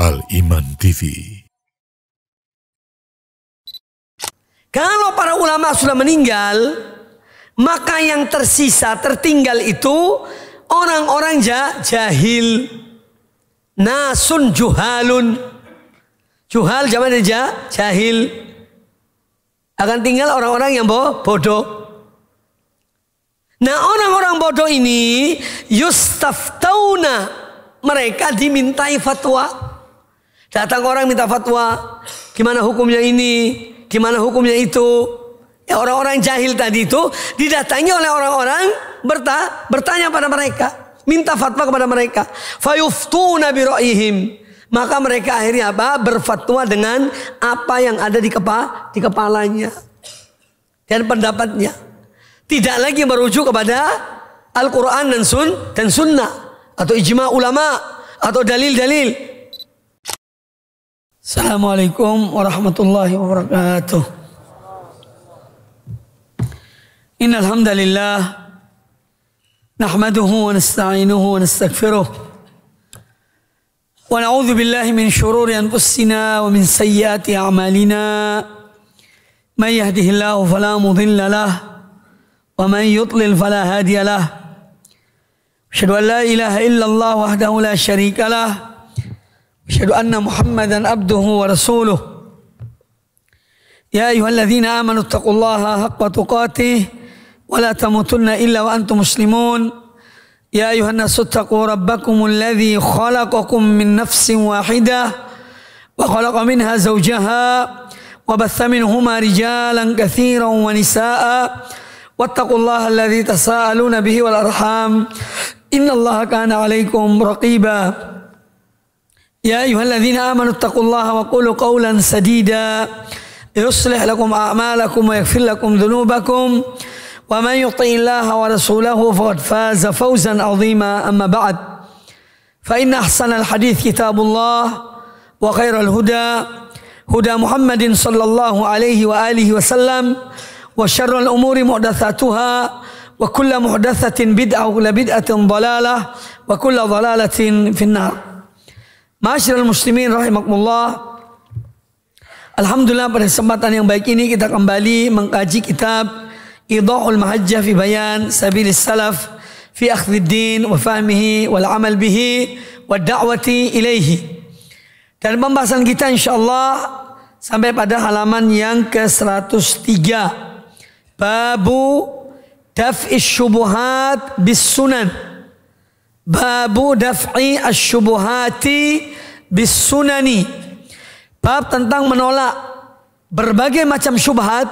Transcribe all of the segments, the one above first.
Al-Iman TV. Kalau para ulama sudah meninggal, maka yang tersisa, tertinggal itu orang-orang jahil. Nasun juhalun. Juhal jaman jahil. Akan tinggal orang-orang yang bodoh. Nah, orang-orang bodoh ini yustaftauna, mereka dimintai fatwa. Datang orang minta fatwa, gimana hukumnya ini, gimana hukumnya itu. Ya, orang-orang jahil tadi itu didatangi oleh orang-orang bertanya pada mereka, minta fatwa kepada mereka. Fayuftuna bi ra'yihim. Maka mereka akhirnya apa? Berfatwa dengan apa yang ada di kepalanya dan pendapatnya. Tidak lagi merujuk kepada Al-Quran dan Sunnah atau ijma ulama atau dalil-dalil. Assalamualaikum warahmatullahi wabarakatuh. Innal hamdalillah nahmaduhu wa nasta'inuhu wa nastaghfiruh. ونعوذ بالله من شرور أنفسنا ومن سيئات أعمالنا من يهده الله فلا مضل له ومن يضلل فلا هادي له أشهد أن لا إله إلا الله وحده لا شريك له أشهد أن محمدا عبده ورسوله يا أيها الذين آمنوا اتقوا الله حق تقاته ولا تموتن إلا وأنتم مسلمون يا أيها الناس اتقوا ربكم الذي خلقكم من نفس واحدة وخلق منها زوجها وبث منهما رجالا كثيرا ونساء واتقوا الله الذي تساءلون به والأرحام إن الله كان عليكم رقيبا يا أيها الذين آمنوا اتقوا الله وقولوا قولا سديدا يصلح لكم أعمالكم ويغفر لكم ذنوبكم ومن يطع الله ورسوله فقد فاز فوزا عظيما أما بعد فإن أحسن الحديث كتاب الله وخير الهدى هدى محمد صلى الله عليه وآله وسلم وشر الأمور محدثاتها وكل محدثة بدعة وكل بدعة ضلالة وكل ضلالة في النار. Ma'asyiral muslimin rahimakumullah. Alhamdulillah, pada kesempatan yang baik ini kita kembali mengkaji kitab Idahul Mahajjah fi Bayan Sabilis Salaf fi Akhdhid Din wa Fahmihi wal Amal Bihi wa Da'wati Ilaihi. Dan pembahasan kita insyaallah sampai pada halaman yang ke-103. Babu daf'i syubuhat bis sunan. Babu daf'i asyubuhati bis sunani. Bab tentang menolak berbagai macam syubhat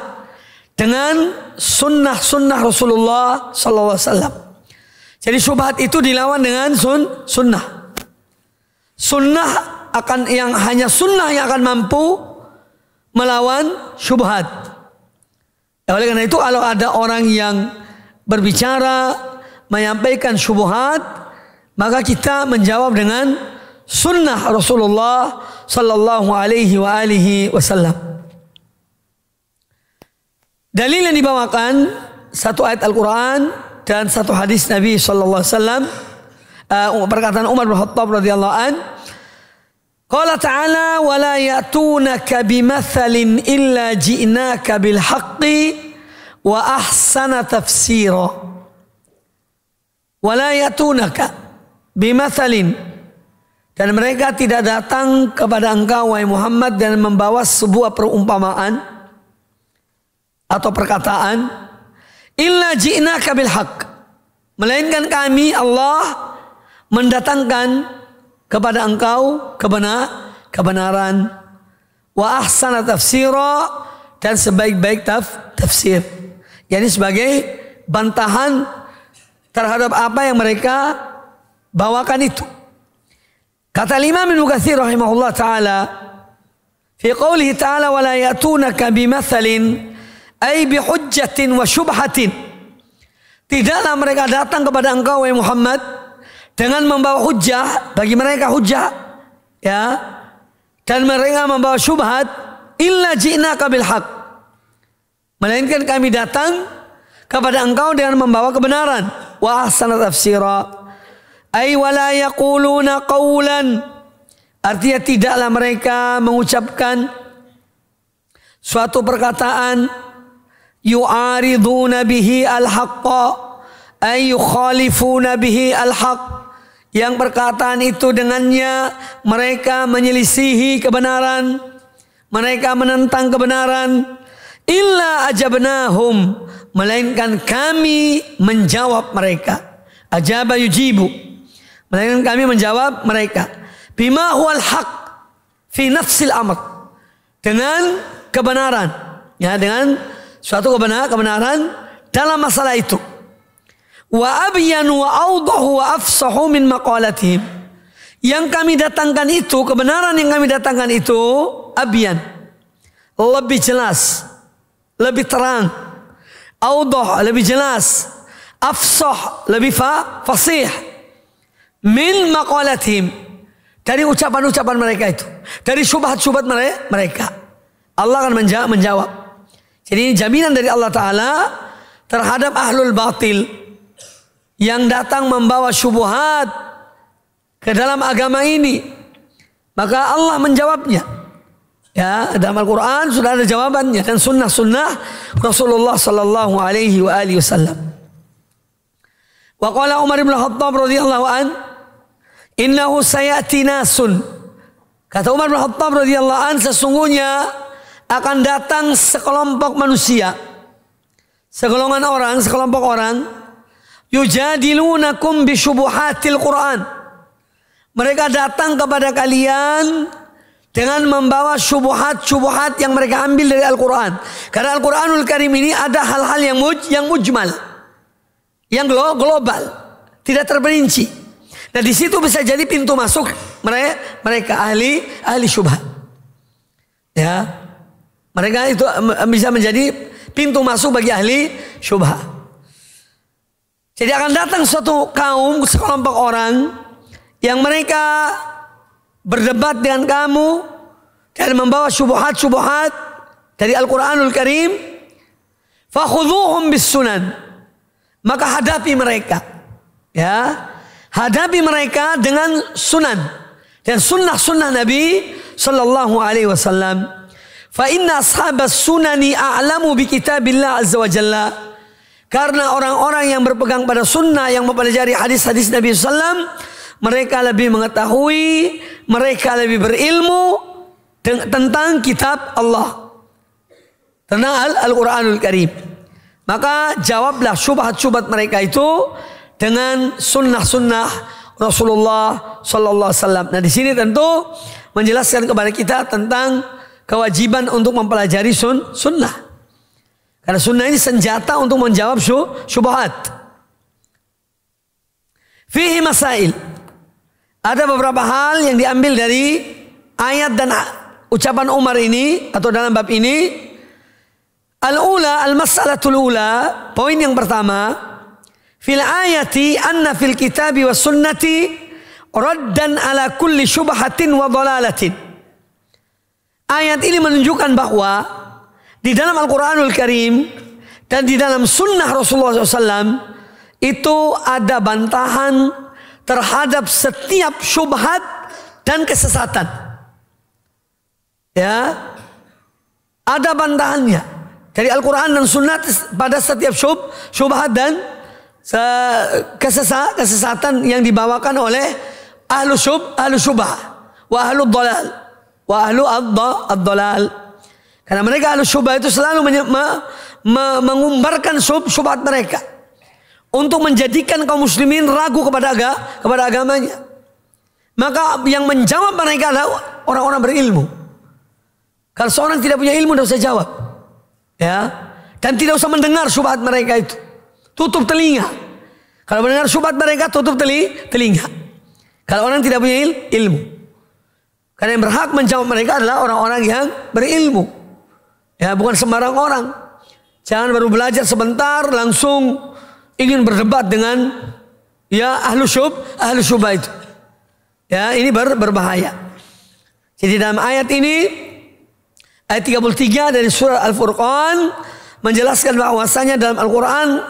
dengan sunnah-sunnah Rasulullah sallallahu alaihi wasallam. Jadi syubhat itu dilawan dengan sunnah. Sunnah akan yang hanya sunnah yang akan mampu melawan syubhat. Ya, oleh karena itu kalau ada orang yang berbicara menyampaikan syubhat, maka kita menjawab dengan sunnah Rasulullah sallallahu alaihi wasallam. Dalil yang dibawakan satu ayat Al-Quran dan satu hadis Nabi sallallahu alaihi wasallam, perkataan Umar bin Khattab radhiyallahu an. Qala ta'ala wa la ya'tunaka bimathalin illa ji'naka bil haqqi wa ahsana tafsira. Wa la ya'tunaka bimathalin, dan mereka tidak datang kepada engkau wahai Muhammad dan membawa sebuah perumpamaan atau perkataan illa ji'naka bil haqq, melainkan kami Allah mendatangkan kepada engkau kebenaran, wa ahsana tafsira, dan sebaik-baik tafsir, yakni sebagai bantahan terhadap apa yang mereka bawakan itu. Kata Imam Ibnu Katsir rahimahullah taala fi qoulihi ta'ala wa la ya'tunaka bimathalin ay bihujjatin wa syubhatin, tidaklah mereka datang kepada engkau wahai Muhammad dengan membawa hujjah, bagi mereka hujjah ya, dan mereka membawa syubhat, illa ji'naka bil haqq, melainkan kami datang kepada engkau dengan membawa kebenaran, wa ahsana tafsira ay wa la yaquluna qawlan Artinya tidaklah mereka mengucapkan suatu perkataan yu'ariduna bihi al-haqqa ay yukhalifuna bihi al-haq, yang perkataan itu dengannya mereka menyelisihi kebenaran, mereka menentang kebenaran. Illa ajabnahum, melainkan kami menjawab mereka. Ajaba yujibu, melainkan kami menjawab mereka. Bima huwal haq fi nafsil amr, dengan kebenaran, ya, dengan suatu kebenaran dalam masalah itu. Wa abyan wa awdahu wa afsahu min maqalatihim, yang kami datangkan itu, kebenaran yang kami datangkan itu abyan, lebih jelas, lebih terang, awdah, lebih jelas, afsah, lebih fasih, min maqalatihim, dari ucapan-ucapan mereka itu, dari syubhat-syubhat mereka. Allah akan menjawab. Jadi ini jaminan dari Allah Ta'ala terhadap ahlul batil yang datang membawa syubhat ke dalam agama ini. Maka Allah menjawabnya. Ya, dalam Al-Quran sudah ada jawabannya, dan sunnah-sunnah Rasulullah sallallahu alaihi wa alihi wasallam. Wa qala Umar bin Khattab radhiyallahu an, innahu sayati nasun. Kata Umar bin Khattab radhiyallahu an, sesungguhnya akan datang sekelompok manusia, sekelompok orang, yujadilunakum bisyubuhatil Quran. Mereka datang kepada kalian dengan membawa syubhat-syubhat yang mereka ambil dari Al-Quran. Karena Al-Quranul Karim ini ada hal-hal yang mujmal, yang global, tidak terperinci. Nah, di situ bisa jadi pintu masuk mereka ahli syubhat. Ya, mereka itu bisa menjadi pintu masuk bagi ahli syubhat. Jadi akan datang suatu kaum, sekelompok orang yang mereka berdebat dengan kamu dan membawa syubhat-syubhat dari Al-Quranul Karim. Fakhudhuhum bis sunan, maka hadapi mereka, ya, hadapi mereka dengan sunan dan sunnah-sunnah Nabi sallallahu alaihi wasallam. Fa inna ashabas sunani a'lamu bi kitabillah azza wa jalla, karena orang-orang yang berpegang pada sunnah, yang mempelajari hadis-hadis Nabi sallam, mereka lebih mengetahui, mereka lebih berilmu tentang kitab Allah, tentang Al-Quranul Karim. Maka jawablah syubhat-syubhat mereka itu dengan sunnah-sunnah Rasulullah sallallahu alaihi wasallam. Nah, di sini tentu menjelaskan kepada kita tentang kewajiban untuk mempelajari sunnah. Karena sunnah ini senjata untuk menjawab syubhat. Fihi masail. Ada beberapa hal yang diambil dari ayat dan ucapan Umar ini atau dalam bab ini. Al-ula, al-mas'alatul ula, poin yang pertama, fil ayati anna fil kitabi was sunnati raddan ala kulli syubhatin wa dhalalatin. Ayat ini menunjukkan bahwa di dalam Al-Quranul Karim dan di dalam sunnah Rasulullah SAW itu ada bantahan terhadap setiap syubhat dan kesesatan. Ya, ada bantahannya dari Al-Quran dan sunnah pada setiap syubhat dan kesesatan yang dibawakan oleh ahlu syubhah wa ahlu dhalal wa ahlu ad-dhalal. Karena mereka ahlu syubhah itu selalu mengumbarkan syubhat mereka untuk menjadikan kaum muslimin ragu kepada agamanya. Maka yang menjawab mereka adalah orang-orang berilmu. Kalau seorang tidak punya ilmu, tidak usah jawab, ya, dan tidak usah mendengar syubhat mereka itu. Tutup telinga. Kalau mendengar syubhat mereka, tutup telinga. Kalau orang tidak punya ilmu, karena yang berhak menjawab mereka adalah orang-orang yang berilmu, ya, bukan sembarang orang. Jangan baru belajar sebentar langsung ingin berdebat dengan, ya, ahlu syubhat itu. Ya, ini berbahaya. Jadi dalam ayat ini, ayat 33 dari surah Al-Furqan menjelaskan bahwasanya dalam Al-Quran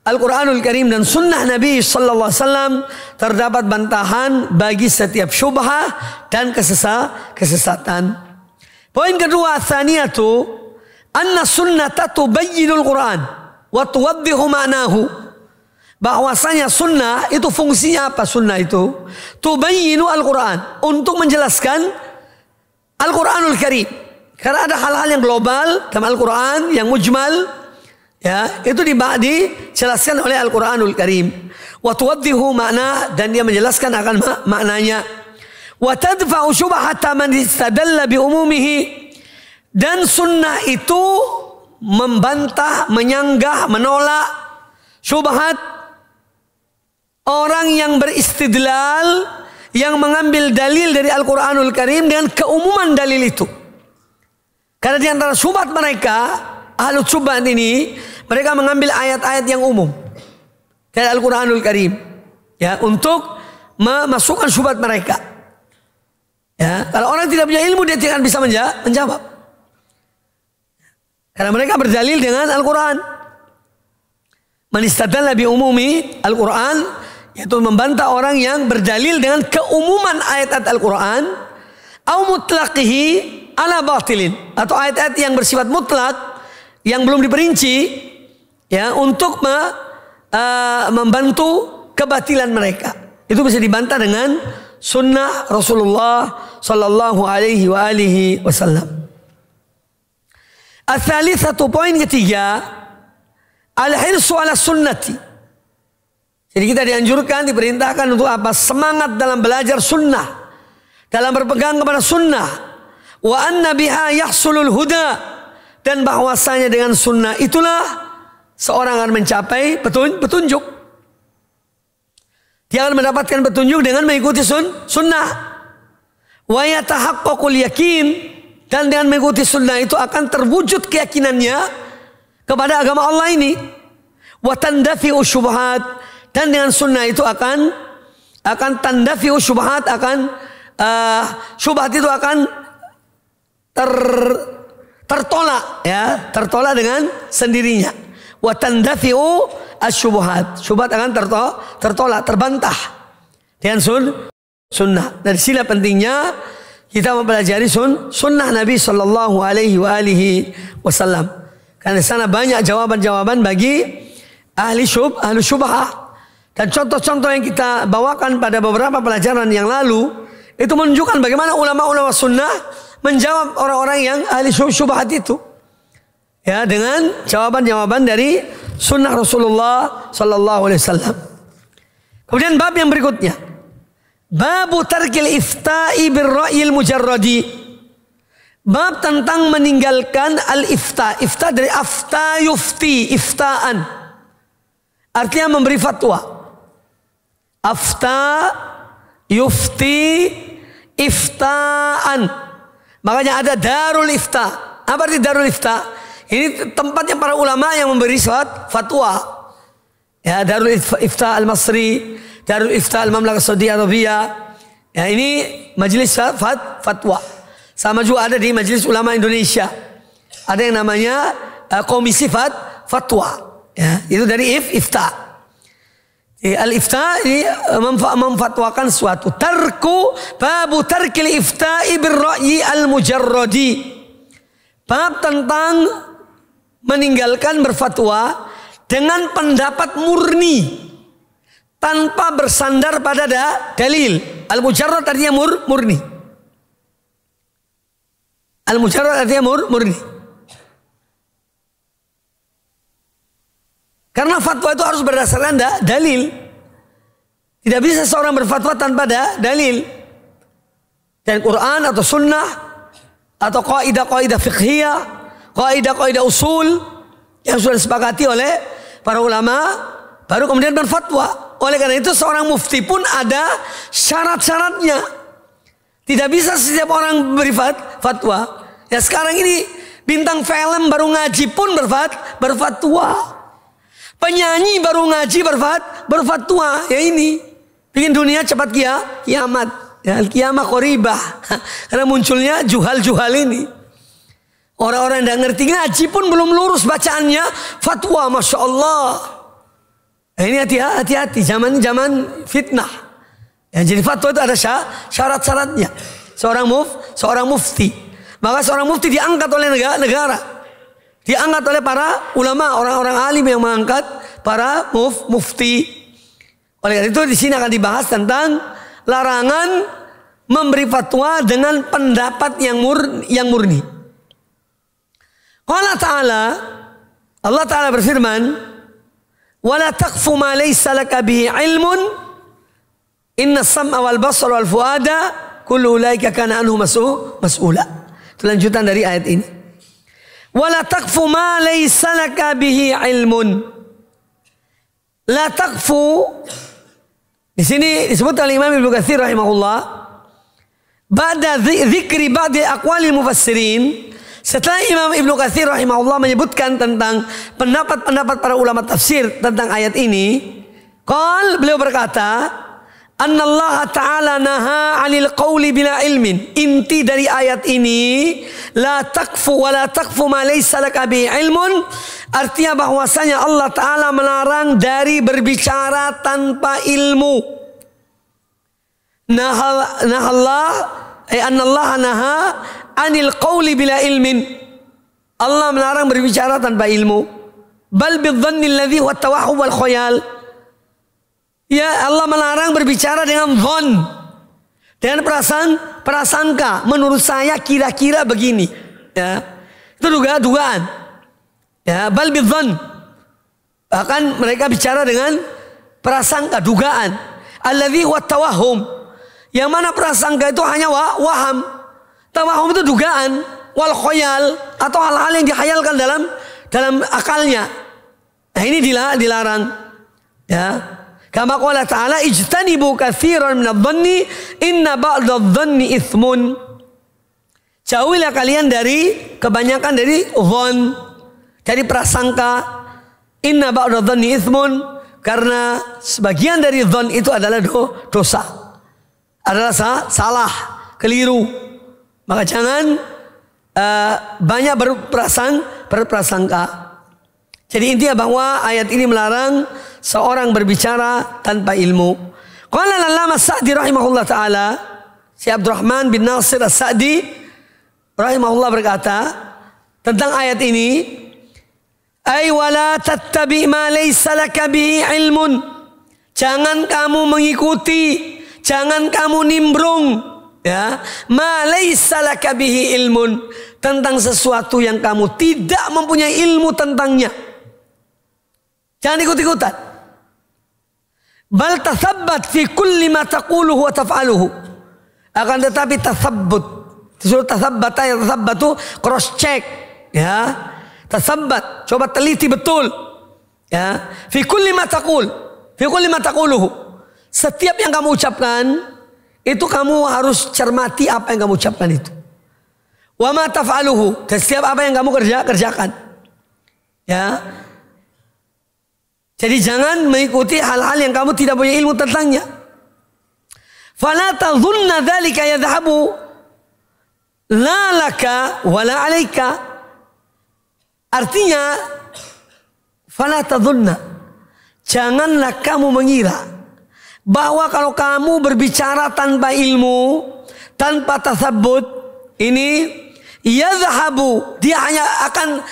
Al-Quranul Karim dan sunnah Nabi Sallallahu Alaihi Wasallam terdapat bantahan bagi setiap syubhah dan kesesatan. Poin kedua, tsaniyatu anna sunnata tubayyinul Quran wa tuwaddihu ma'nahu. Bahwasanya sunnah itu fungsinya apa? Sunnah itu tubayyinu Al-Quran, untuk menjelaskan Al-Quranul Karim. Karena ada hal-hal yang global dalam Al-Quran yang mujmal, ya, itu dijelaskan oleh Al-Quranul Karim. Wa tuwaddihu makna, dan dia menjelaskan akan maknanya. Wa tadfa'u syubhata man istadalla bi umumihi, dan sunnah itu membantah, menyanggah, menolak syubhat orang yang beristidlal, yang mengambil dalil dari Al-Quranul Karim dengan keumuman dalil itu. Karena di antara syubhat mereka, ahlu syubhat ini, mereka mengambil ayat-ayat yang umum dari Al-Quranul Karim, ya, untuk memasukkan syubhat mereka. Ya, kalau orang tidak punya ilmu, dia tidak akan bisa menjawab. Karena mereka berdalil dengan Al-Quran. Man istadalla bi umumi Al-Quran, yaitu membantah orang yang berdalil dengan keumuman ayat-ayat Al-Quran, au mutlaqihi ala batilin, atau ayat-ayat yang bersifat mutlak yang belum diperinci, ya, untuk membantu kebatilan mereka. Itu bisa dibantah dengan sunnah Rasulullah sallallahu alaihi wasallam. Ats-tsalitsatu, poin ketiga, al-hirsu ala sunnati. Jadi kita dianjurkan, diperintahkan untuk apa? Semangat dalam belajar sunnah, dalam berpegang kepada sunnah. Wa anna biha yahsulul huda, dan bahwasanya dengan sunnah itulah seorang akan mencapai petunjuk. Dia akan mendapatkan petunjuk dengan mengikuti sunnah. Wa yatahaqqaqul yakin, dan dengan mengikuti sunnah itu akan terwujud keyakinannya kepada agama Allah ini. Wa tandafi'u syubhat, dan dengan sunnah itu akan tandafi'u syubhat, syubhat itu akan tertolak, ya, tertolak dengan sendirinya. Wa tandafi'u asyubuhat, syubhat akan tertolak, terbantah dengan sunnah. Dari sila pentingnya kita mempelajari sunnah Nabi Sallallahu Alaihi Wasallam. Karena di sana banyak jawaban-jawaban bagi ahli syubhah. Dan contoh-contoh yang kita bawakan pada beberapa pelajaran yang lalu itu menunjukkan bagaimana ulama-ulama sunnah menjawab orang-orang yang ahli syubhat itu, ya, dengan jawaban-jawaban dari sunnah Rasulullah Sallallahu Alaihi Wasallam. Kemudian bab yang berikutnya, babu tarkil ifta'i birra'yil mujarradi, bab tentang meninggalkan al-ifta. Ifta dari afta yufti, iftaan, artinya memberi fatwa. Afta yufti iftaan. Makanya ada Darul Ifta. Apa arti Darul Ifta? Ini tempatnya para ulama yang memberi fatwa. Ya, Darul Ifta Al-Masri, Darul Ifta Al-Mamlakah Saudi Arabia. Ya, ini majelis fatwa. Sama juga ada di Majelis Ulama Indonesia. Ada yang namanya Komisi Fatwa. Ya, itu dari Ifta. Al-ifta ini memfatwakan suatu. Babu tarkil ifta'i birra'yi al-mujarradi, bab tentang meninggalkan berfatwa dengan pendapat murni tanpa bersandar pada dalil. Al-mujarrad artinya murni. Al-mujarrad artinya murni. Karena fatwa itu harus berdasarkan dalil. Tidak bisa seorang berfatwa tanpa dalil. Dan Quran atau sunnah atau kaidah-kaidah fiqhiyah, kaidah-kaidah usul yang sudah disepakati oleh para ulama, baru kemudian berfatwa. Oleh karena itu seorang mufti pun ada syarat-syaratnya. Tidak bisa setiap orang beri fatwa. Ya, sekarang ini bintang film baru ngaji pun berfatwa. Penyanyi baru ngaji berfatwa. Ya, ini bikin dunia cepat kiamat. Ya, kiamat qoribah. Karena munculnya juhal-juhal ini. Orang-orang yang tidak ngerti ngaji pun belum lurus bacaannya, fatwa, masya Allah. Ini hati-hati, zaman fitnah. Ya, jadi fatwa itu ada syarat-syaratnya. Seorang mufti. Maka seorang mufti diangkat oleh negara. Diangkat oleh para ulama, orang-orang alim yang mengangkat para mufti. Oleh karena itu di sini akan dibahas tentang larangan memberi fatwa dengan pendapat yang murni. Allah Ta'ala berfirman, "Wala taqfu ma laysa laka bihi ilmun, inna as-sam'a wal basara wal fuada kullu ulaika kana anhu mas'ula." Itu lanjutan dari ayat ini. Wala taqfu ma laysa laka bihi ilmun. La taqfu di sini disebut oleh Imam Ibnu Katsir rahimahullah, ba'da dzikri ba'di aqwalil mufassirin, setelah Imam Ibnu Katsir rahimahullah menyebutkan tentang pendapat para ulama tafsir tentang ayat ini, beliau berkata, "Annallaha ta'ala naha 'anil qawli bila ilmin." Inti dari ayat ini, la taqfu wa la taqfu ma laysa laka bi ilmun, artinya bahwasanya Allah Ta'ala melarang dari berbicara tanpa ilmu. Annallaha naha 'anil qawli bila ilmin. Allah melarang berbicara tanpa ilmu. Bal bidzanni alladhi huwa at-tawahhum wal khayal. Ya, Allah melarang berbicara dengan dhon, dengan prasangka. Menurut saya kira-kira begini. Ya, itu dugaan. Ya, bal bidzan. Bahkan mereka bicara dengan prasangka, dugaan. Alladzi huwa tawahhum. Yang mana prasangka itu hanya waham. Tawahhum itu dugaan, wal khayal, atau hal-hal yang dihayalkan dalam akalnya. Nah, ini dilarang. Ya. Kama qala ta'ala, ijtanibu katsiran minadh-dhanni inna ba'dadh-dhanni itsmun. Jauhilah kalian dari kebanyakan dari dhon, dari prasangka. Inna ba'dadh-dhanni itsmun, karena sebagian dari dhon itu adalah dosa. Adalah salah, keliru. Maka jangan banyak berprasangka. Jadi intinya bahwa ayat ini melarang seorang berbicara tanpa ilmu. Qala al-Allamah As-Sa'di rahimahullah ta'ala, si Abdurrahman bin Nasir As-Sa'di rahimahullah berkata tentang ayat ini, ay wala tattabi ma laysa laka bihi ilmun. Jangan kamu mengikuti, jangan kamu nimbrung, ya, ma laysa laka bihi ilmun, tentang sesuatu yang kamu tidak mempunyai ilmu tentangnya. Jangan ikut-ikutan. Bal tathabbat fi kulli ma taquluhu wa taf'aluhu. Akan tetapi tathabbut, disuruh tathabbata, ya tathabbatu, cross check, ya. Tathabbat, coba teliti betul. Ya, fi kulli ma taqul, fi kulli ma taquluhu. Setiap yang kamu ucapkan itu kamu harus cermati apa yang kamu ucapkan itu. Wa ma taf'aluhu, dan setiap apa yang kamu kerjakan. Ya. Jadi jangan mengikuti hal-hal yang kamu tidak punya ilmu tentangnya. Fala tadhunna dzalika yadhhabu la laka wala 'alaika. Artinya fala tadhunna, janganlah kamu mengira bahwa kalau kamu berbicara tanpa ilmu, tanpa tasabbut, ini yadhhabu, dia hanya akan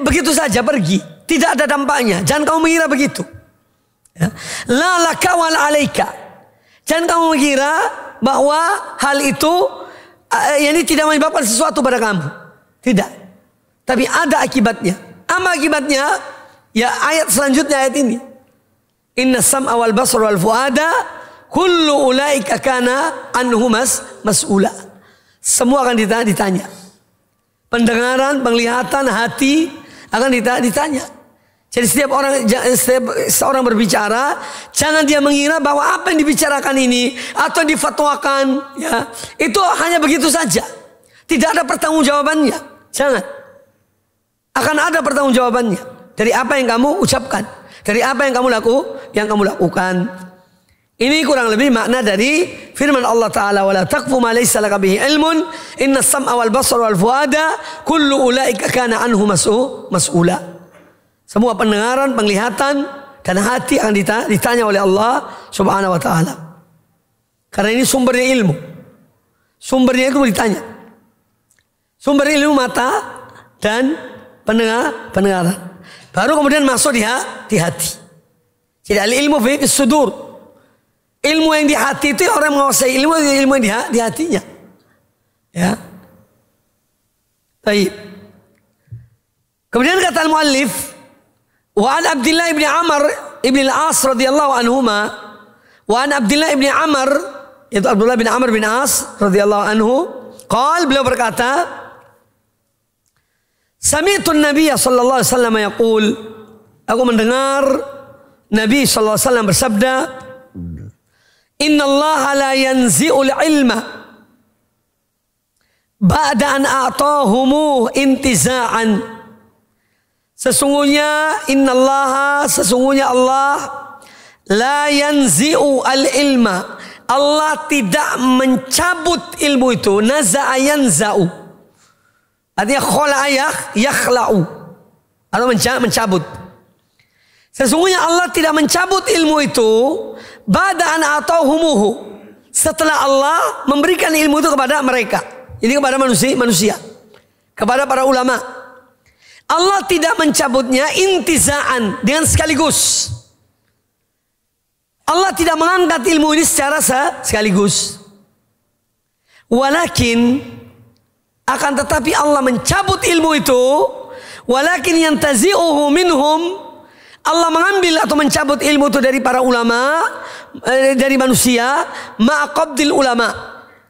begitu saja pergi. Tidak ada dampaknya. Jangan kamu mengira begitu. Ya. La laka wal alaika. Jangan kamu mengira bahwa hal itu ini tidak menyebabkan sesuatu pada kamu. Tidak. Tapi ada akibatnya. Apa akibatnya? Ya, ayat selanjutnya, ayat ini. Inna sam'a wal basara wal fuada kullu ulaika kana anhu mas'ula. Semua akan ditanya. Pendengaran, penglihatan, hati akan ditanya. Jadi setiap seorang berbicara, jangan dia mengira bahwa apa yang dibicarakan ini atau difatwakan, ya, itu hanya begitu saja. Tidak ada pertanggungjawabannya. Jangan. Akan ada pertanggungjawabannya dari apa yang kamu ucapkan, dari apa yang kamu lakukan. Ini kurang lebih makna dari firman Allah Ta'ala, wala taqfu ma laysa laka bihi ilmun inna as-sam'a wal basara wal fuada kullu ulaika kana anhu mas'ula. Semua pendengaran, penglihatan, dan hati akan ditanya oleh Allah Subhanahu wa taala. Karena ini sumbernya ilmu. Sumbernya itu ditanya. Sumber ilmu mata dan pendengaran. Baru kemudian masuk di hati. Jadi al-ilmu fi sudur. Ilmu yang di hati itu orang menguasai ilmu yang di hatinya. Ya. Baik. Kemudian kata al-muallif, wa an Abdullah ibn Amr ibn al-As radhiyallahu anhuma, wa an Abdullah ibn Amr, yaitu Abdullah bin Amr bin As radhiyallahu anhu, beliau berkata, sami'tu an-nabiy sallallahu alaihi wasallam yaqul, aku mendengar Nabi sallallahu alaihi wasallam bersabda, innallaha la yanzi'ul ilma ba'da an a'tahumu intiza'an. Sesungguhnya sesungguhnya Allah la yanzi'u al-ilma. Allah tidak mencabut ilmu itu. Naza'a yanza'u. Artinya khala'a yakhla'u. Atau mencabut. Sesungguhnya Allah tidak mencabut ilmu itu ba'da'an atauhumuhu. Setelah Allah memberikan ilmu itu kepada mereka. Jadi kepada manusia. Kepada para ulama. Allah tidak mencabutnya intizaan dengan sekaligus. Allah tidak mengangkat ilmu ini secara sekaligus. Walakin akan tetapi Allah mencabut ilmu itu. Walakin yantazi'uhu minhum. Allah mengambil atau mencabut ilmu itu dari para ulama, dari manusia, ma'aqabdil ulama,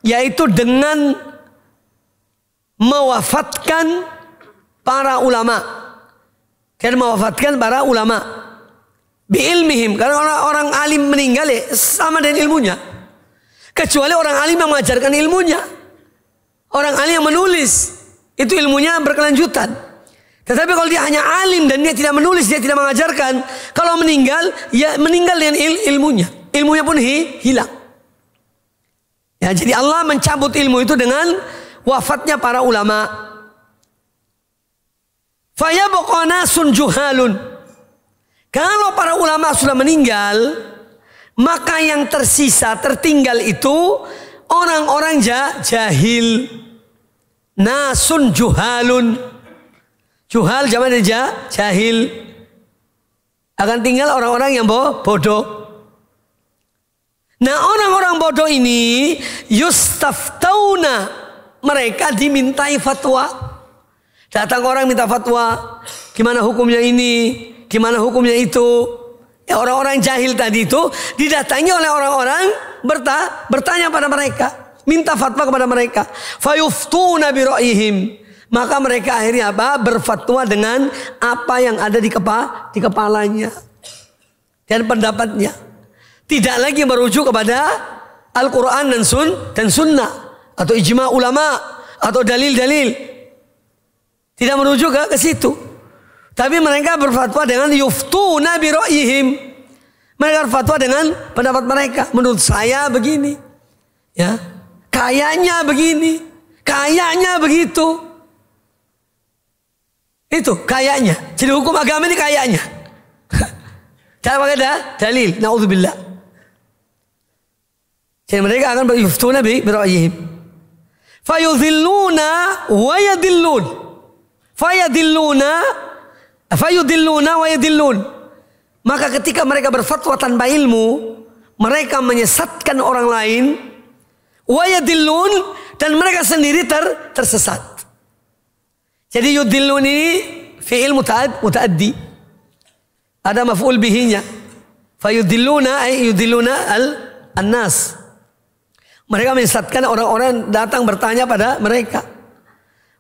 yaitu dengan mewafatkan para ulama. Karena mewafatkan para ulama biilmihim, karena orang alim meninggal sama dengan ilmunya, kecuali orang alim yang mengajarkan ilmunya. Orang alim yang menulis itu ilmunya berkelanjutan. Tetapi kalau dia hanya alim dan dia tidak menulis, dia tidak mengajarkan, kalau meninggal, ya meninggal dengan ilmunya. Ilmunya pun hilang. Ya, jadi Allah mencabut ilmu itu dengan wafatnya para ulama. Fayabqa nasun juhalun. Kalau para ulama sudah meninggal, maka yang tertinggal itu orang-orang jahil. Nasun juhalun. Juhal jamak jahil. Akan tinggal orang-orang yang bodoh. Nah, orang-orang bodoh ini yustaftauna, mereka dimintai fatwa. Datang orang minta fatwa, gimana hukumnya ini, gimana hukumnya itu. Ya, orang-orang jahil tadi itu didatangi oleh orang-orang bertanya pada mereka, minta fatwa kepada mereka. Fayuftuna bi ra'yihim. Maka mereka akhirnya berfatwa dengan apa yang ada di kepalanya dan pendapatnya. Tidak lagi merujuk kepada Al-Quran dan Sunnah atau ijma ulama atau dalil-dalil. Tidak merujuk ke situ. Tapi mereka berfatwa dengan yuftuna bi ra'yihim. Mereka berfatwa dengan pendapat mereka. Menurut saya begini. Ya. Kayaknya begini. Kayaknya begitu. Itu kayaknya. Jadi hukum agama ini kayaknya. Jangan pakai dalil. Na'udzubillah. Jadi mereka akan yuftuna bi ra'yihim. Fayudhilluna wa yadillun. Fayudilluna wa yadillun. Maka ketika mereka berfatwa tanpa ilmu, mereka menyesatkan orang lain. Wa yadillun, dan mereka sendiri tersesat. Jadi yudillun ini fi'il muta'addi. Ada maf'ul bihinya. Fayudilluna ay yudilluna al-nas. Mereka menyesatkan orang-orang datang bertanya pada mereka.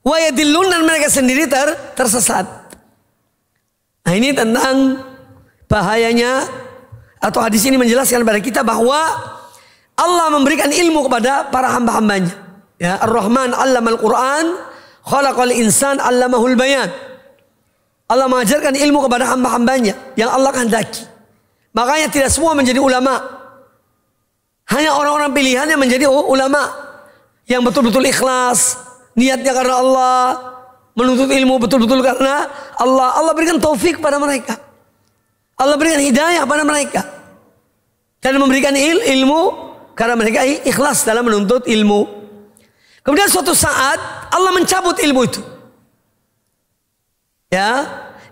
Wa yadillun, dan mereka sendiri tersesat. Nah, ini tentang bahayanya, atau hadis ini menjelaskan kepada kita bahwa Allah memberikan ilmu kepada para hamba-hambanya. Ya, Ar-Rahman 'allamal Qur'an, khalaqal insan 'allamahul bayan. Allah mengajarkan ilmu kepada hamba-hambanya yang Allah kehendaki. Makanya tidak semua menjadi ulama. Hanya orang-orang pilihan yang menjadi ulama, yang betul-betul ikhlas, niatnya karena Allah, menuntut ilmu betul-betul karena Allah. Allah berikan taufik pada mereka. Allah berikan hidayah pada mereka. Dan memberikan ilmu karena mereka ikhlas dalam menuntut ilmu. Kemudian suatu saat Allah mencabut ilmu itu. Ya,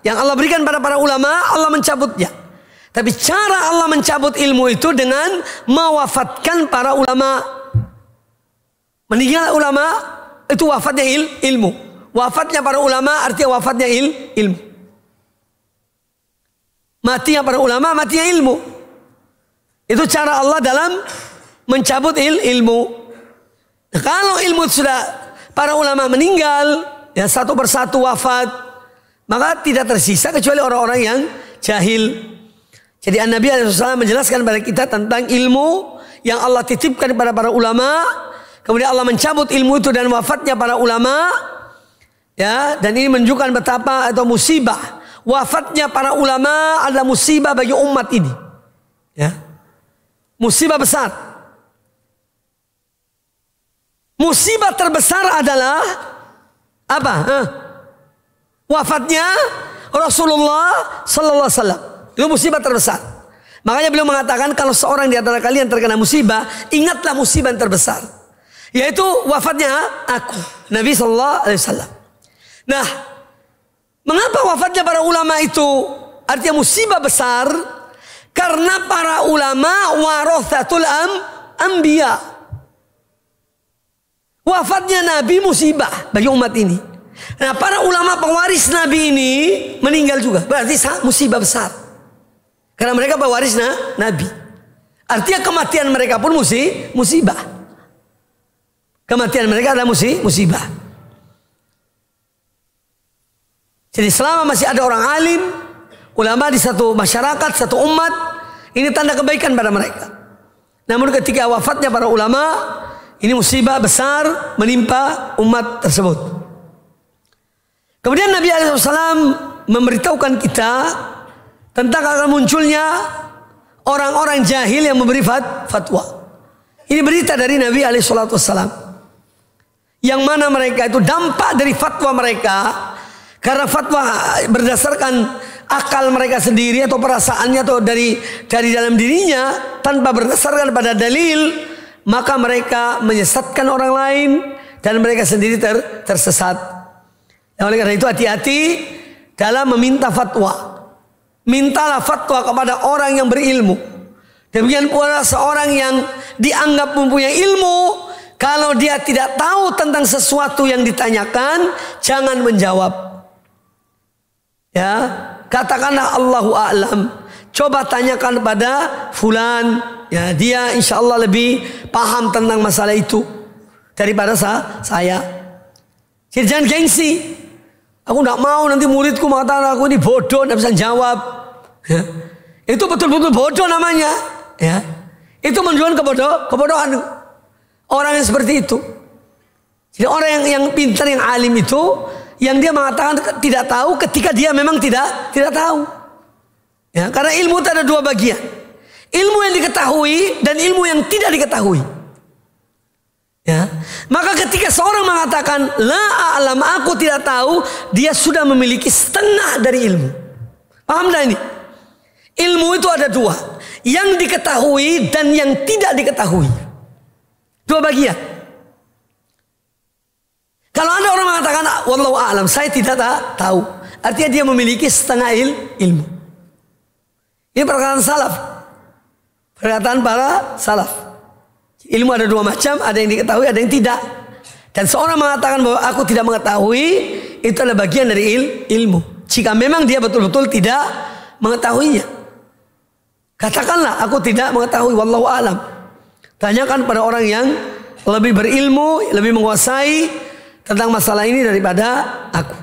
yang Allah berikan pada para ulama, Allah mencabutnya. Tapi cara Allah mencabut ilmu itu dengan mewafatkan para ulama. Meninggal ulama itu wafatnya ilmu. Wafatnya para ulama artinya wafatnya ilmu. Matinya para ulama, matinya ilmu. Itu cara Allah dalam mencabut ilmu. Nah, kalau ilmu sudah para ulama meninggal, ya satu persatu wafat, maka tidak tersisa kecuali orang-orang yang jahil. Jadi Nabi SAW menjelaskan kepada kita tentang ilmu yang Allah titipkan kepada para ulama. Kemudian Allah mencabut ilmu itu dan wafatnya para ulama. Ya, dan ini menunjukkan betapa atau musibah. Wafatnya para ulama adalah musibah bagi umat ini. Ya. Musibah besar. Musibah terbesar adalah apa? Wafatnya Rasulullah sallallahu alaihi wasallam. Itu musibah terbesar. Makanya beliau mengatakan kalau seorang di antara kalian terkena musibah, ingatlah musibah yang terbesar, yaitu wafatnya aku, Nabi sallallahu alaihi wasallam. Nah, mengapa wafatnya para ulama itu artinya musibah besar? Karena para ulama warathatul anbiya. Wafatnya Nabi musibah bagi umat ini. Nah, para ulama pewaris Nabi ini meninggal juga. Berarti musibah besar. Karena mereka pewaris Nabi. Artinya kematian mereka pun musibah. Kematian mereka adalah musibah. Jadi selama masih ada orang alim, ulama di satu masyarakat, satu umat, ini tanda kebaikan pada mereka. Namun ketika wafatnya para ulama, ini musibah besar menimpa umat tersebut. Kemudian Nabi SAW memberitahukan kita tentang akan munculnya orang-orang jahil yang memberi fatwa. Ini berita dari Nabi SAW. Yang mana mereka itu dampak dari fatwa mereka. Karena fatwa berdasarkan akal mereka sendiri atau perasaannya atau dari dalam dirinya tanpa berdasarkan pada dalil, maka mereka menyesatkan orang lain dan mereka sendiri tersesat. Oleh karena itu hati-hati dalam meminta fatwa. Mintalah fatwa kepada orang yang berilmu. Demikian pula seorang yang dianggap mempunyai ilmu, kalau dia tidak tahu tentang sesuatu yang ditanyakan, jangan menjawab. Ya, katakanlah Allahu a'lam. Coba tanyakan pada fulan, ya dia insya Allah lebih paham tentang masalah itu daripada saya. Jadi jangan gengsi. Aku tidak mau nanti muridku mengatakan aku ini bodoh, tidak bisa jawab. Ya. Itu betul-betul bodoh namanya. Ya. Itu menunjukkan kebodohan. Orang yang seperti itu. Jadi orang yang pintar, yang alim itu, yang dia mengatakan tidak tahu ketika dia memang tidak tahu. Ya, karena ilmu itu ada dua bagian. Ilmu yang diketahui dan ilmu yang tidak diketahui. Ya. Maka ketika seorang mengatakan la a'lam, aku tidak tahu, dia sudah memiliki setengah dari ilmu. Paham dah ini? Ilmu itu ada dua, yang diketahui dan yang tidak diketahui. Dua bagian. Kalau ada orang mengatakan wallahu a'lam, saya tidak tahu, artinya dia memiliki setengah ilmu. Ini perkataan salaf. Perkataan para salaf. Ilmu ada dua macam, ada yang diketahui, ada yang tidak. Dan seorang mengatakan bahwa aku tidak mengetahui, itu adalah bagian dari ilmu. Jika memang dia betul-betul tidak mengetahuinya, katakanlah aku tidak mengetahui, wallahu a'lam. Tanyakan pada orang yang lebih berilmu, lebih menguasai tentang masalah ini daripada aku.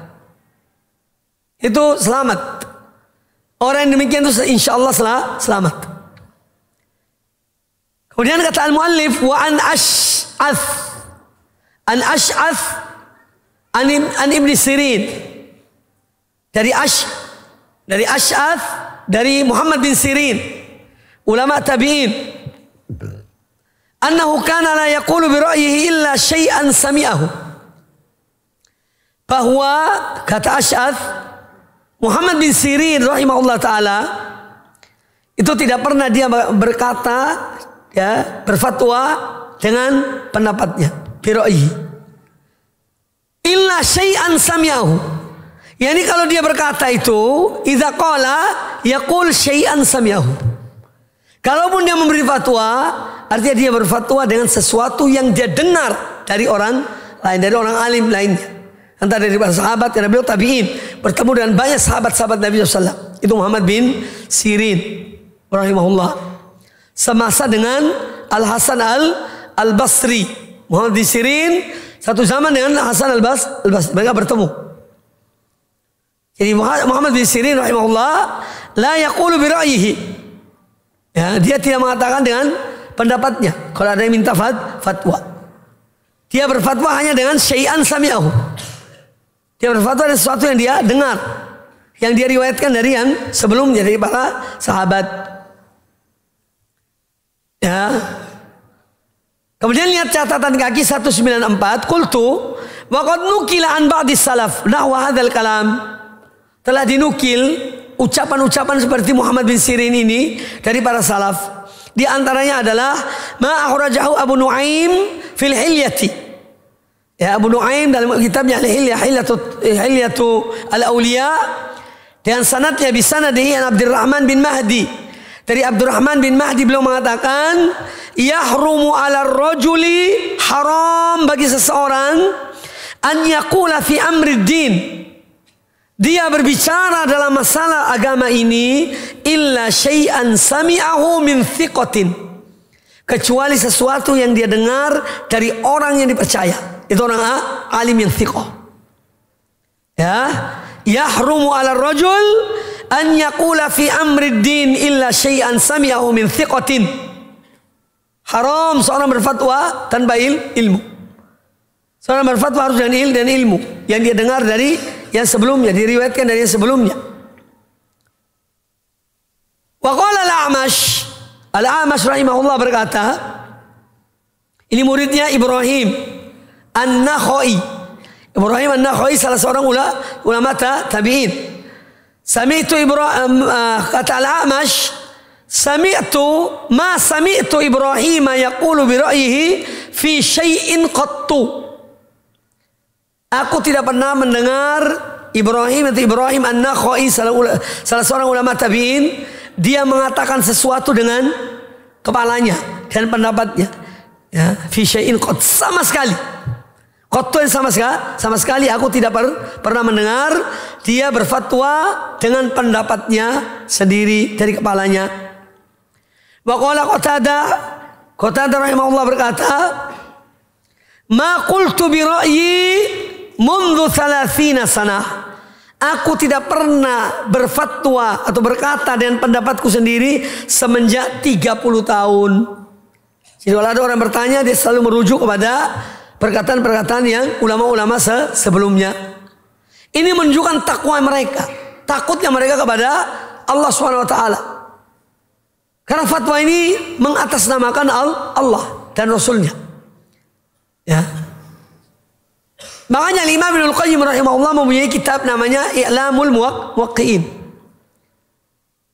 Itu selamat. Orang yang demikian itu insya Allah selamat. Kemudian kata al-muallif wa an Ash'ath an Ibn Sirin, dari Ash'ath dari Muhammad bin Sirin, ulama tabi'in, annahu kana la yaqulu bi ra'yihi illa syai'an sami'ahu. Bahwa kata Ash'ath, Muhammad bin Sirin rahimahullah ta'ala itu tidak pernah dia berkata, ya, berfatwa dengan pendapatnya, bira'yi. Illa syai'an sami'ahu. Yani kalau dia berkata itu, idza qala yaqul syai'an sami'ahu. Kalaupun dia memberi fatwa, artinya dia berfatwa dengan sesuatu yang dia dengar dari orang lain, dari orang alim lainnya. Entah dari para sahabat, karena beliau tabi'in, bertemu dengan banyak sahabat-sahabat Nabi SAW. Itu Muhammad bin Sirin rahimahullah, semasa dengan Al-Hasan Al-Basri. Muhammad bin Sirin satu zaman dengan Hasan Al-Basri, mereka bertemu. Jadi Muhammad bin Sirin rahimahullah la yaqulu bi ra'yihi. Ya, dia tidak mengatakan dengan pendapatnya. Kalau ada yang minta fatwa, dia berfatwa hanya dengan syai'an sami'ahu. Dia berfatwa dengan sesuatu yang dia dengar, yang dia riwayatkan dari yang sebelumnya, dari para sahabat. Ya. Kemudian lihat catatan kaki 194, qultu wa qad nukila an ba'dis salaf nahwa hadzal kalam. Telah dinukil ucapan-ucapan seperti Muhammad bin Sirin ini dari para salaf. Di antaranya adalah ma akhrajahu Abu Nuaim fil Hilyati. Ya, Abu Nuaim dalam kitabnya Hilyatu Al-Awliya, dan sanadnya bisanadihi an Abdurrahman bin Mahdi. Dari Abdurrahman bin Mahdi beliau mengatakan, yahrumu 'ala rajuli, haram bagi seseorang, an yaqula fi amri din, dia berbicara dalam masalah agama ini, illa syai'an sami'ahu min thiqatin, kecuali sesuatu yang dia dengar dari orang yang dipercaya. Itu orang alim yang thiqah. Ya, yahrumu 'ala rajul an yaqula fi amri din illa syai'an sami'ahu min thiqatin. Haram seorang berfatwa tanpa ilmu. Seorang berfatwa harus dengan ilmu yang dia dengar dari yang sebelumnya, diriwayatkan dari yang sebelumnya. Wa qala Al-A'mash rahimahullah berkata, ini muridnya Ibrahim An-Nakhai. Ibrahim An-Nakhai salah seorang ulama tabi'in. Sami'tu kata Al-A'mash, ma sami'tu Ibrahim yaqulu bi ra'yihi fi syai'in qattu. Aku tidak pernah mendengar Ibrahim An-Nakhai, salah seorang ulama tabi'in, dia mengatakan sesuatu dengan kepalanya dan pendapatnya. Ya, fi syai'in qat, sama sekali. Qattu yang sama sekali aku tidak pernah mendengar dia berfatwa dengan pendapatnya sendiri dari kepalanya. Wa qala Qatadah rahimahullah berkata, ma qultu bi ra'yi mundu 30 sanah. Aku tidak pernah berfatwa atau berkata dengan pendapatku sendiri semenjak 30 tahun. Jadi kalau ada orang bertanya, dia selalu merujuk kepada perkataan-perkataan yang ulama-ulama sebelumnya. Ini menunjukkan takwa mereka, takutnya mereka kepada Allah SWT. Karena fatwa ini mengatasnamakan Allah dan Rasulnya. Ya. Makanya Imam Ibnul Qayyim rahimahullah mempunyai kitab namanya I'lamul Muwaqqi'in.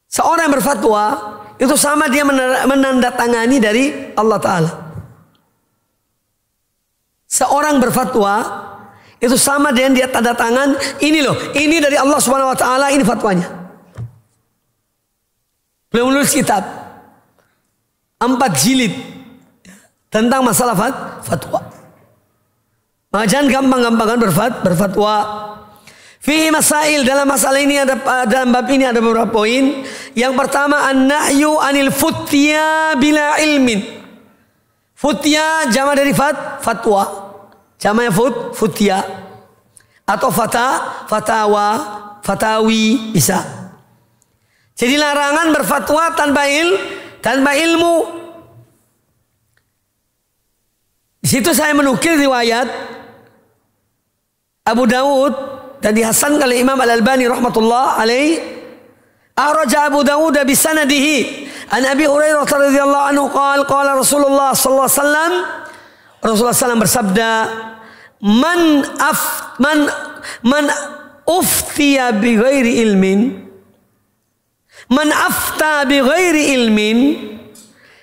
Seorang yang berfatwa itu sama dia menandatangani dari Allah Ta'ala. Seorang berfatwa itu sama dengan dia tanda tangan, ini loh, ini dari Allah Subhanahu wa taala, ini fatwanya. Beliau menulis kitab 4 jilid tentang masalah fatwa. Maka jangan gampang-gampangan berfatwa. Fihi masail, dalam masalah ini dalam bab ini ada beberapa poin. Yang pertama, an-nahyu anil futya bila ilmin. Futya jama dari fatwa. Jamanya futya atau fatawa, fatawi bisa. Jadi larangan berfatwa tanpa ilmu. Di situ saya menukil riwayat Abu Dawud dan dihasankan oleh Imam Al-Albani rahmatullah alaih. Akhraja Abu Dawud bi sanadihi an Abi Hurairah radhiyallahu anhu qala Rasulullah sallallahu alaihi wasallam, Rasulullah SAW bersabda, man uftiya bi ghairi ilmin, Man afta bi ghairi ilmin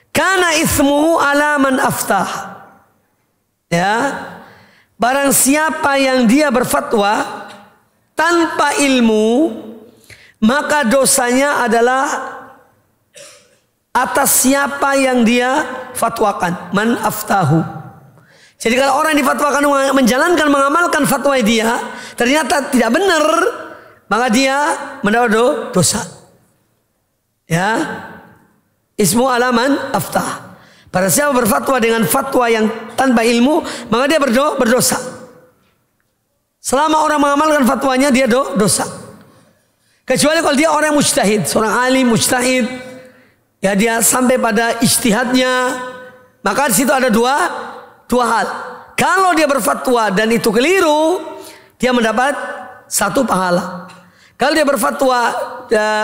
kana ismuhu ala man aftah. Ya. Barang siapa yang dia berfatwa tanpa ilmu, maka dosanya adalah atas siapa yang dia fatwakan. Man aftahu. Jadi kalau orang difatwakan menjalankan, mengamalkan fatwa dia, ternyata tidak benar, maka dia mendapat dosa. Ya, ismu alaman aftah. Pada siapa berfatwa dengan fatwa yang tanpa ilmu, maka dia berdosa. Selama orang mengamalkan fatwanya, dia dosa. Kecuali kalau dia orang mujtahid, seorang alim mujtahid, ya dia sampai pada ijtihadnya, maka di situ ada dua hal. Kalau dia berfatwa dan itu keliru, dia mendapat satu pahala. Kalau dia berfatwa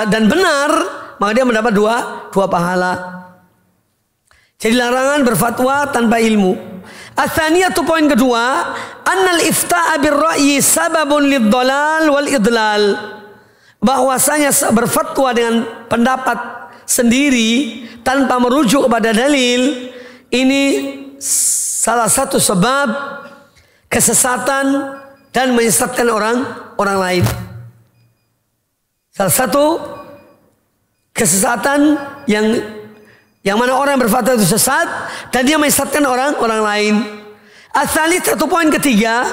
dan benar, maka dia mendapat dua pahala. Jadi larangan berfatwa tanpa ilmu. Ats-tsaniyatu, poin kedua, annal ifta'a bir-ra'yi sababun lid-dhalal wal idlal. Bahwasanya berfatwa dengan pendapat sendiri tanpa merujuk kepada dalil, ini salah satu sebab kesesatan dan menyesatkan orang lain. Salah satu kesesatan yang mana orang berfatwa itu sesat dan dia menyesatkan orang lain. Ats-tsalitsatu, poin ketiga,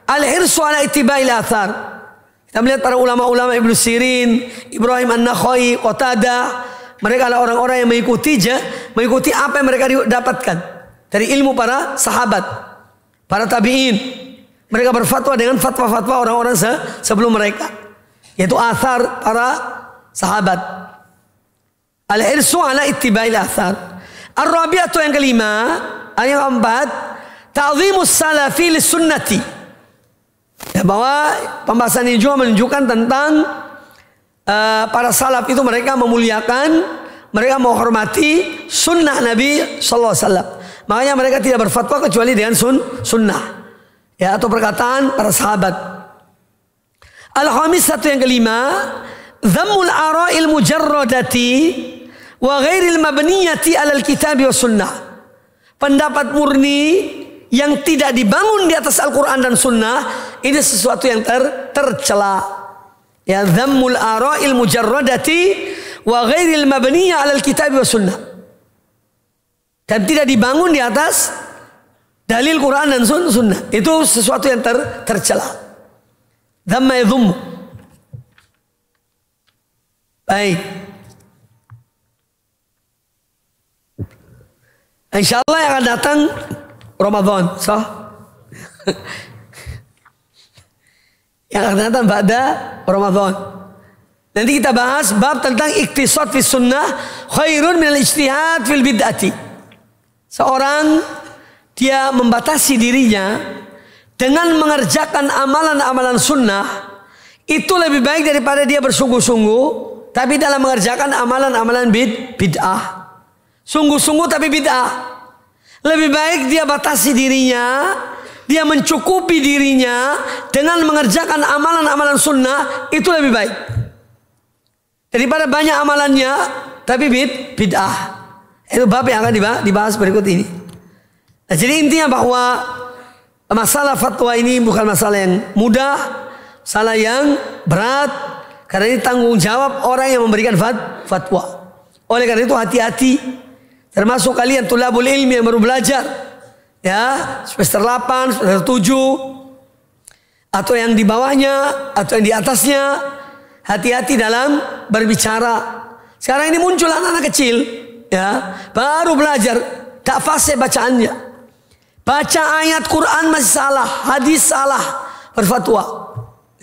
al-hirsu ala ittiba'il athar. Kita melihat para ulama-ulama Ibnu Sirin, Ibrahim An-Nakhai, Qatadah, mereka adalah orang-orang yang mengikuti apa yang mereka dapatkan dari ilmu para sahabat, para tabi'in. Mereka berfatwa dengan fatwa-fatwa orang-orang sebelum mereka, yaitu athar para sahabat. Al-irsu ala ittiba'il athar. Ar-rabi'atu, yang kelima, yang keempat, ta'zimus salafi lis-sunnati. Ya, bahwa pembahasan ini juga menunjukkan tentang para salaf itu mereka memuliakan, mereka menghormati sunnah Nabi sallallahu alaihi wasallam. Makanya mereka tidak berfatwa kecuali dengan sunnah, ya, atau perkataan para sahabat. Al-khamisatu, yang kelima, dhammul ara'il mujarradati wa ghairil mabniyati 'alal kitabi was sunnah. Pendapat murni yang tidak dibangun di atas Al-Quran dan Sunnah, ini sesuatu yang tercela. Ya, dhammul ara'il mujarradati wa ghairil mabniyah 'alal kitabi was sunnah. Dan tidak dibangun di atas dalil Quran dan Sunnah. Itu sesuatu yang tercela. Dhamma yadhummu. Baik. Insyaallah yang akan datang Ramadan, yang akan datang pada Ramadan. Nanti kita bahas bab tentang iktisad fi sunnah khairun minal ijtihad fil bid'ati. Seorang dia membatasi dirinya dengan mengerjakan amalan-amalan sunnah, itu lebih baik daripada dia bersungguh-sungguh tapi dalam mengerjakan amalan-amalan bid'ah. Sungguh-sungguh tapi bid'ah. Lebih baik dia batasi dirinya, dia mencukupi dirinya dengan mengerjakan amalan-amalan sunnah, itu lebih baik daripada banyak amalannya tapi bid'ah. Itu bab yang akan dibahas berikut ini. Nah, jadi intinya bahwa masalah fatwa ini bukan masalah yang mudah, masalah yang berat, karena ini tanggung jawab orang yang memberikan fatwa. Oleh karena itu hati-hati. Termasuk kalian tulabul ilmi yang baru belajar, ya, semester 8, semester 7, atau yang di bawahnya, atau yang di atasnya, hati-hati dalam berbicara. Sekarang ini muncul anak-anak kecil, ya, baru belajar, tak fasih bacaannya, baca ayat Quran masih salah, hadis salah, berfatwa.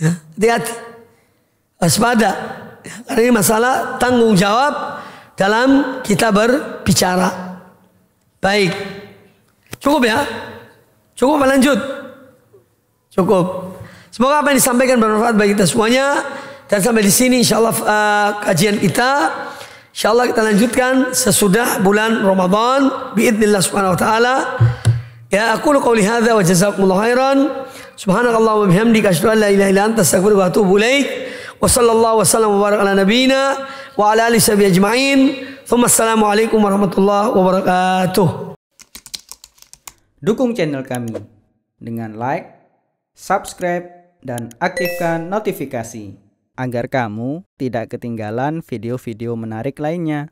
Ya, hati-hati, waspada. Ya, karena ini masalah tanggung jawab dalam kita berbicara. Baik, cukup ya? Cukup lanjut? Cukup. Semoga apa yang disampaikan bermanfaat bagi kita semuanya. Dan sampai di sini insyaallah kajian kita. Insyaallah kita lanjutkan sesudah bulan Ramadan biidznillah subhanahu wa ta'ala. Ya, aku qouli hadza wa jazakumullahu khairan. Subhanakallahumma wa bihamdika asyhadu an la ilaha illa anta astaghfiruka wa atubu ilaik. Wa sallallahu wa sallam wa baraka ala nabiyyina wa ala alihi washabihi ajma'in. Assalamualaikum warahmatullahi wabarakatuh. Dukung channel kami dengan like, subscribe, dan aktifkan notifikasi agar kamu tidak ketinggalan video-video menarik lainnya.